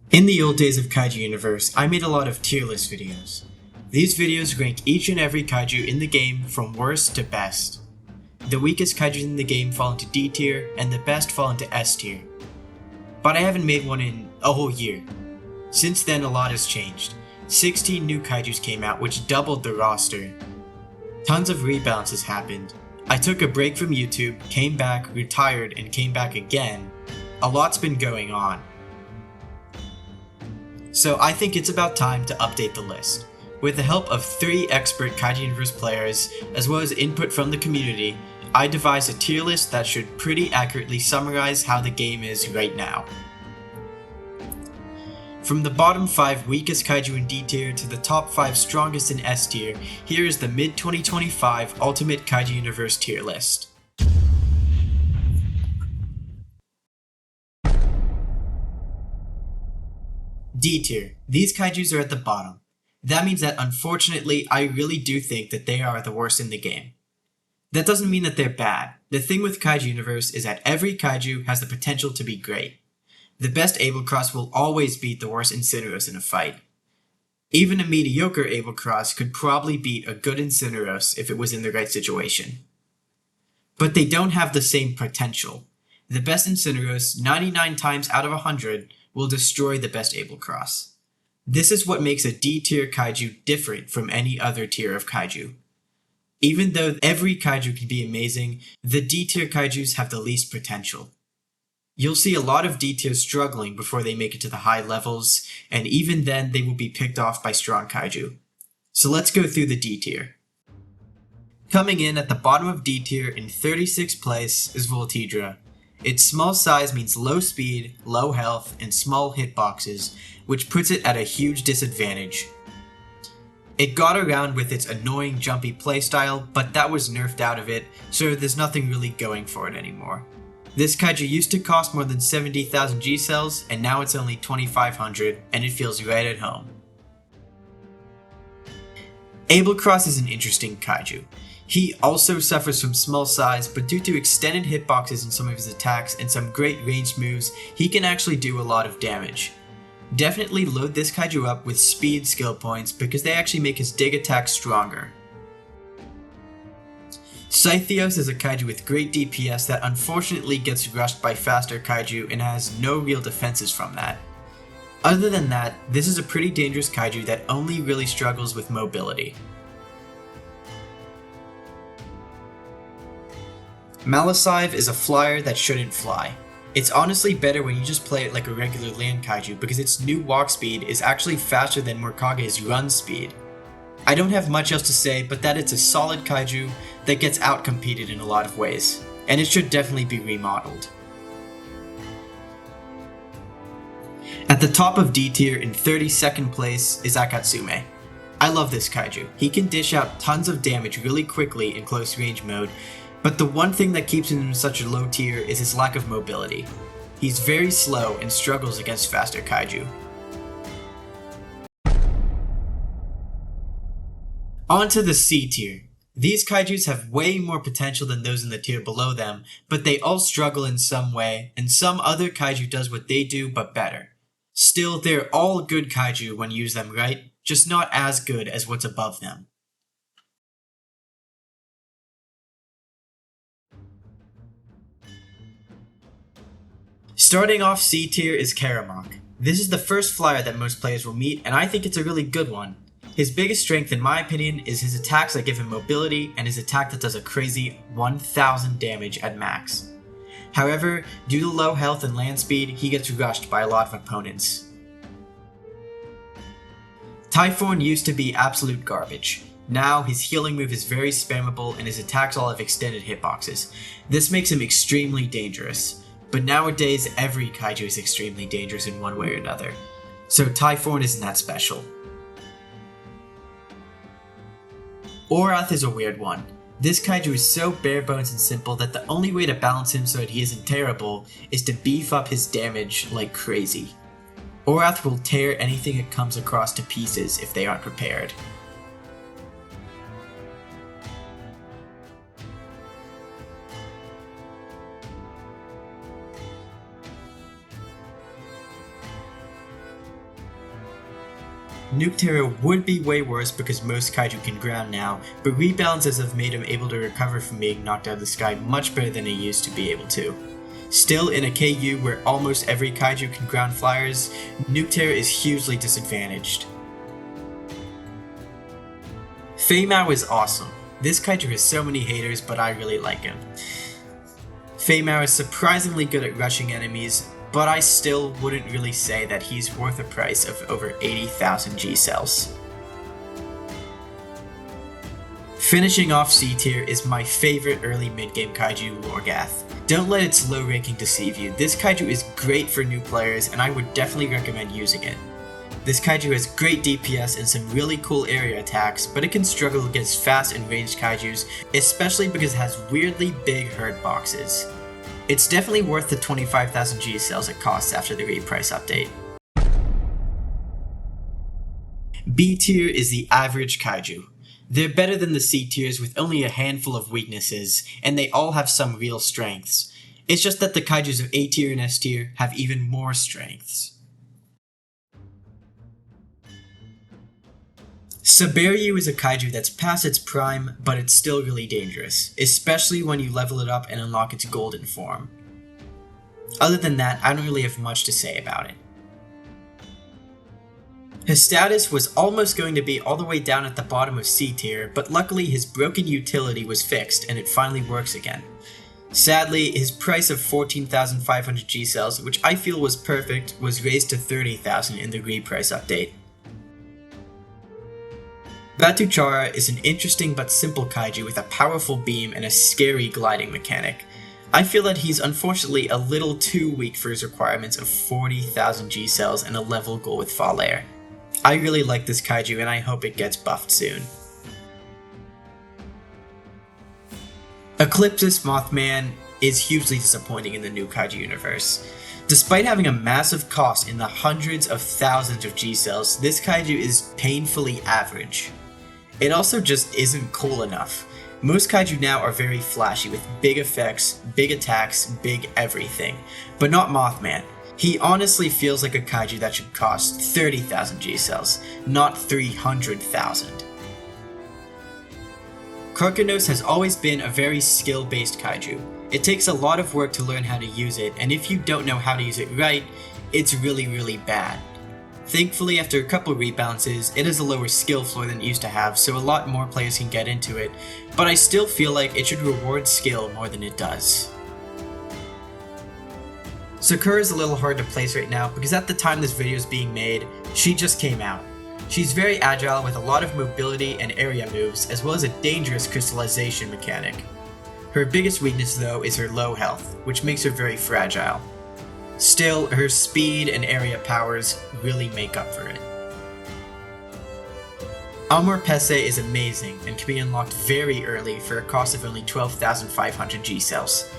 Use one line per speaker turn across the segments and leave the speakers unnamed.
In the old days of Kaiju Universe, I made a lot of tier list videos. These videos rank each and every kaiju in the game from worst to best. The weakest kaiju in the game fall into D tier, and the best fall into S tier. But I haven't made one in a whole year. Since then, a lot has changed. 16 new kaijus came out, which doubled the roster. Tons of rebalances happened. I took a break from YouTube, came back, retired, and came back again. A lot's been going on. So I think it's about time to update the list. With the help of 3 expert Kaiju Universe players, as well as input from the community, I devised a tier list that should pretty accurately summarize how the game is right now. From the bottom 5 weakest kaiju in D tier to the top 5 strongest in S tier, here is the mid-2025 Ultimate Kaiju Universe tier list. D tier. These kaijus are at the bottom. That means that unfortunately, I really do think that they are the worst in the game. That doesn't mean that they're bad. The thing with Kaiju Universe is that every kaiju has the potential to be great. The best Ablecross will always beat the worst Incineros in a fight. Even a mediocre Ablecross could probably beat a good Incineros if it was in the right situation. But they don't have the same potential. The best Incineros, 99 times out of 100, will destroy the best Ablecross. This is what makes a D tier kaiju different from any other tier of kaiju. Even though every kaiju can be amazing, the D tier kaijus have the least potential. You'll see a lot of D tiers struggling before they make it to the high levels, and even then they will be picked off by strong kaiju. So let's go through the D tier. Coming in at the bottom of D tier in 36th place is Volatile. Its small size means low speed, low health, and small hitboxes, which puts it at a huge disadvantage. It got around with its annoying jumpy playstyle, but that was nerfed out of it, so there's nothing really going for it anymore. This kaiju used to cost more than 70,000 G-cells, and now it's only 2,500, and it feels right at home. Ablecross is an interesting kaiju. He also suffers from small size, but due to extended hitboxes in some of his attacks and some great ranged moves, he can actually do a lot of damage. Definitely load this kaiju up with speed skill points because they actually make his dig attack stronger. Scythios is a kaiju with great DPS that unfortunately gets rushed by faster kaiju and has no real defenses from that. Other than that, this is a pretty dangerous kaiju that only really struggles with mobility. Malasive is a flyer that shouldn't fly. It's honestly better when you just play it like a regular land kaiju because its new walk speed is actually faster than Morkage's run speed. I don't have much else to say but that it's a solid kaiju that gets outcompeted in a lot of ways, and it should definitely be remodeled. At the top of D tier in 32nd place is Akatsume. I love this kaiju. He can dish out tons of damage really quickly in close range mode, but the one thing that keeps him in such a low tier is his lack of mobility. He's very slow and struggles against faster kaiju. On to the C tier. These kaijus have way more potential than those in the tier below them, but they all struggle in some way, and some other kaiju does what they do but better. Still, they're all good kaiju when you use them right, just not as good as what's above them. Starting off C tier is Karamok. This is the first flyer that most players will meet, and I think it's a really good one. His biggest strength in my opinion is his attacks that give him mobility and his attack that does a crazy 1000 damage at max. However, due to low health and land speed, he gets rushed by a lot of opponents. Typhorn used to be absolute garbage. Now, his healing move is very spammable and his attacks all have extended hitboxes. This makes him extremely dangerous. But nowadays, every kaiju is extremely dangerous in one way or another, so Typhorn isn't that special. Orath is a weird one. This kaiju is so bare bones and simple that the only way to balance him so that he isn't terrible is to beef up his damage like crazy. Orath will tear anything it comes across to pieces if they aren't prepared. Nuke Terror would be way worse because most kaiju can ground now, but rebalances have made him able to recover from being knocked out of the sky much better than he used to be able to. Still, in a KU where almost every kaiju can ground flyers, Nuke Terror is hugely disadvantaged. Feimao is awesome. This kaiju has so many haters, but I really like him. Feimao is surprisingly good at rushing enemies, but I still wouldn't really say that he's worth a price of over 80,000 G-cells. Finishing off C tier is my favorite early mid-game kaiju, Lorgath. Don't let its low ranking deceive you. This kaiju is great for new players and I would definitely recommend using it. This kaiju has great DPS and some really cool area attacks, but it can struggle against fast and ranged kaijus, especially because it has weirdly big herd boxes. It's definitely worth the 25,000 G-cells it costs after the reprice update. B tier is the average kaiju. They're better than the C tiers with only a handful of weaknesses, and they all have some real strengths. It's just that the kaijus of A tier and S tier have even more strengths. Saberyu is a kaiju that's past its prime, but it's still really dangerous, especially when you level it up and unlock its golden form. Other than that, I don't really have much to say about it. His status was almost going to be all the way down at the bottom of C tier, but luckily his broken utility was fixed and it finally works again. Sadly, his price of 14,500 G-cells, which I feel was perfect, was raised to 30,000 in the reprice update. Batuchara is an interesting but simple kaiju with a powerful beam and a scary gliding mechanic. I feel that he's unfortunately a little too weak for his requirements of 40,000 G-cells and a level goal with Fall Air. I really like this kaiju and I hope it gets buffed soon. Eclipsis Mothman is hugely disappointing in the new Kaiju Universe. Despite having a massive cost in the hundreds of thousands of G-cells, this kaiju is painfully average. It also just isn't cool enough. Most kaiju now are very flashy with big effects, big attacks, big everything, but not Mothman. He honestly feels like a kaiju that should cost 30,000 G-cells, not 300,000. Karkanos has always been a very skill-based kaiju. It takes a lot of work to learn how to use it, and if you don't know how to use it right, it's really bad. Thankfully, after a couple rebalances, it has a lower skill floor than it used to have, so a lot more players can get into it, but I still feel like it should reward skill more than it does. Sakura is a little hard to place right now because at the time this video is being made, she just came out. She's very agile with a lot of mobility and area moves, as well as a dangerous crystallization mechanic. Her biggest weakness though is her low health, which makes her very fragile. Still, her speed and area powers really make up for it. Amor Pese is amazing and can be unlocked very early for a cost of only 12,500 G-cells.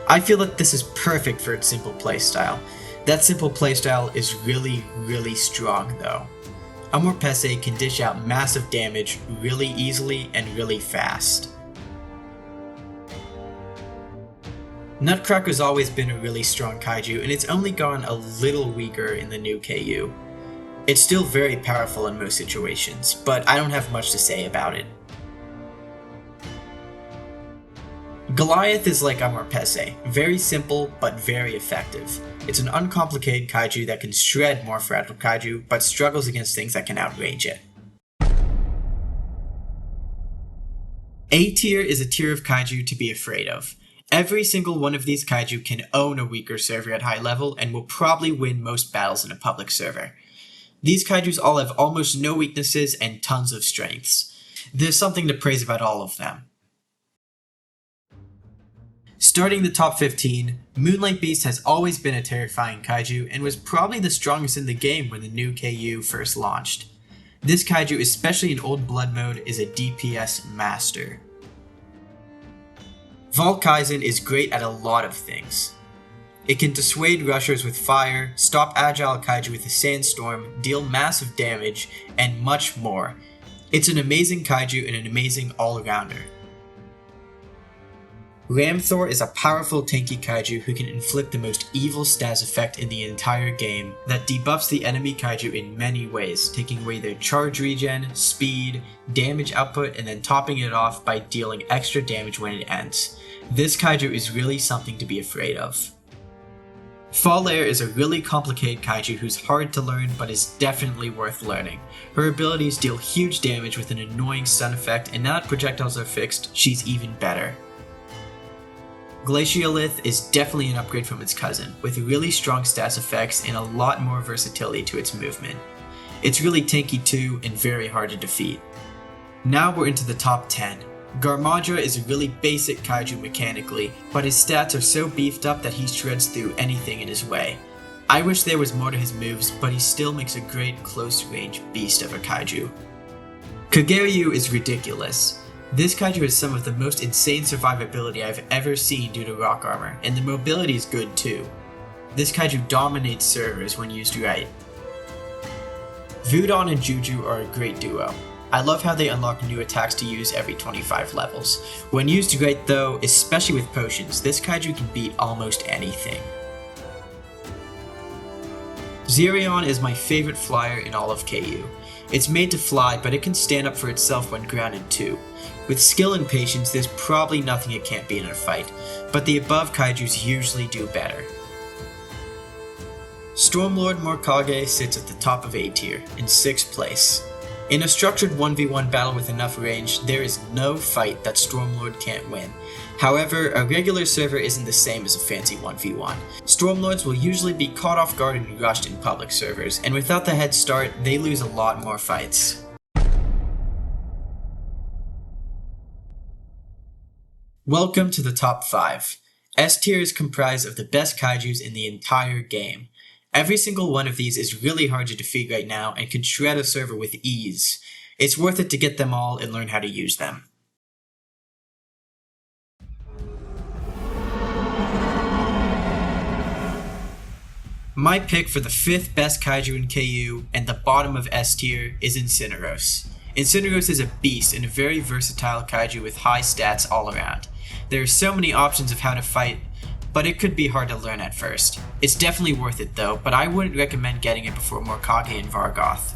I feel that this is perfect for its simple playstyle. That simple playstyle is really strong though. Amor Pese can dish out massive damage really easily and really fast. Nutcracker's always been a really strong kaiju, and it's only gone a little weaker in the new KU. It's still very powerful in most situations, but I don't have much to say about it. Goliath is like Amor Pese, very simple but very effective. It's an uncomplicated kaiju that can shred more fragile kaiju, but struggles against things that can outrange it. A tier is a tier of kaiju to be afraid of. Every single one of these kaiju can own a weaker server at high level and will probably win most battles in a public server. These kaijus all have almost no weaknesses and tons of strengths. There's something to praise about all of them. Starting the top 15, Moonlight Beast has always been a terrifying kaiju and was probably the strongest in the game when the new KU first launched. This kaiju, especially in Old Blood mode, is a DPS master. Volkaizen is great at a lot of things. It can dissuade rushers with fire, stop agile kaiju with a sandstorm, deal massive damage, and much more. It's an amazing kaiju and an amazing all-rounder. Ramthor is a powerful tanky kaiju who can inflict the most evil stats effect in the entire game that debuffs the enemy kaiju in many ways, taking away their charge regen, speed, damage output, and then topping it off by dealing extra damage when it ends. This kaiju is really something to be afraid of. Fall Air is a really complicated kaiju who's hard to learn but is definitely worth learning. Her abilities deal huge damage with an annoying stun effect, and now that projectiles are fixed, she's even better. Glaciolith is definitely an upgrade from its cousin, with really strong stats effects and a lot more versatility to its movement. It's really tanky too and very hard to defeat. Now we're into the top 10. Garmadra is a really basic kaiju mechanically, but his stats are so beefed up that he shreds through anything in his way. I wish there was more to his moves, but he still makes a great close-range beast of a kaiju. Kageryu is ridiculous. This kaiju has some of the most insane survivability I've ever seen due to rock armor, and the mobility is good too. This kaiju dominates servers when used right. Vudon and Juju are a great duo. I love how they unlock new attacks to use every 25 levels. When used right though, especially with potions, this kaiju can beat almost anything. Zerion is my favorite flyer in all of KU. It's made to fly, but it can stand up for itself when grounded too. With skill and patience, there's probably nothing it can't beat in a fight, but the above kaijus usually do better. Stormlord Morkage sits at the top of A tier, in 6th place. In a structured 1v1 battle with enough range, there is no fight that Stormlord can't win. However, a regular server isn't the same as a fancy 1v1. Stormlords will usually be caught off guard and rushed in public servers, and without the head start, they lose a lot more fights. Welcome to the top 5. S tier is comprised of the best kaijus in the entire game. Every single one of these is really hard to defeat right now and can shred a server with ease. It's worth it to get them all and learn how to use them. My pick for the 5th best kaiju in KU and the bottom of S tier is Incineros. Incineros is a beast and a very versatile kaiju with high stats all around. There are so many options of how to fight, but it could be hard to learn at first. It's definitely worth it though, but I wouldn't recommend getting it before Morkage and Vargoth.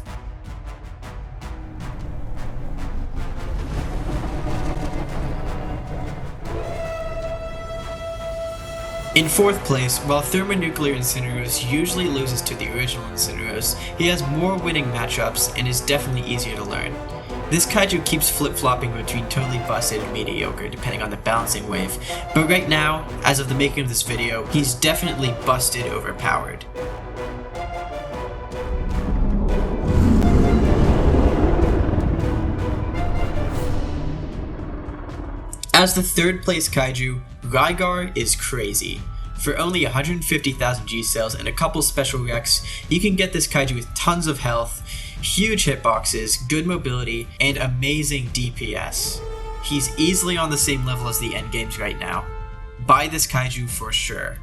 In 4th place, while Thermonuclear Incineros usually loses to the original Incineros, he has more winning matchups and is definitely easier to learn. This kaiju keeps flip-flopping between totally busted and mediocre depending on the balancing wave, but right now, as of the making of this video, he's definitely busted overpowered. As the 3rd place kaiju, Rygar is crazy. For only 150,000 G-cells and a couple special wrecks, you can get this kaiju with tons of health, huge hitboxes, good mobility, and amazing DPS. He's easily on the same level as the endgames right now. Buy this kaiju for sure.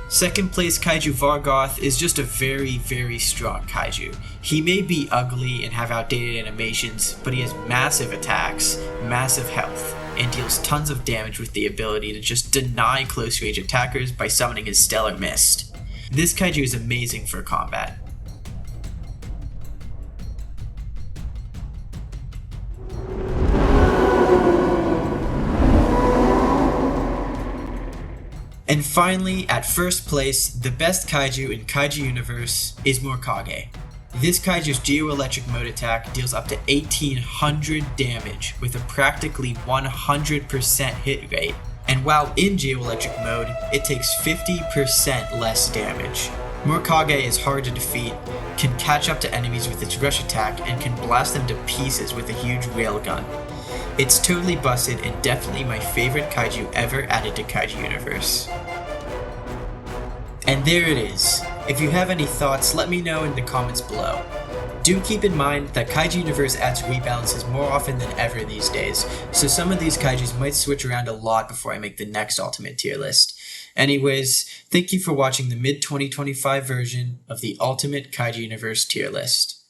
Second place kaiju Vargoth is just a very, very strong kaiju. He may be ugly and have outdated animations, but he has massive attacks, massive health, and deals tons of damage with the ability to just deny close range attackers by summoning his Stellar Mist. This kaiju is amazing for combat. And finally, at 1st place, the best kaiju in Kaiju Universe is Morkage. This kaiju's Geo-Electric mode attack deals up to 1800 damage with a practically 100% hit rate. And while in Geo-Electric mode, it takes 50% less damage. Morkage is hard to defeat, can catch up to enemies with its rush attack, and can blast them to pieces with a huge railgun. It's totally busted and definitely my favorite kaiju ever added to Kaiju Universe. And there it is. If you have any thoughts, let me know in the comments below. Do keep in mind that Kaiju Universe adds rebalances more often than ever these days, so some of these kaijus might switch around a lot before I make the next ultimate tier list. Anyways, thank you for watching the mid-2025 version of the Ultimate Kaiju Universe tier list.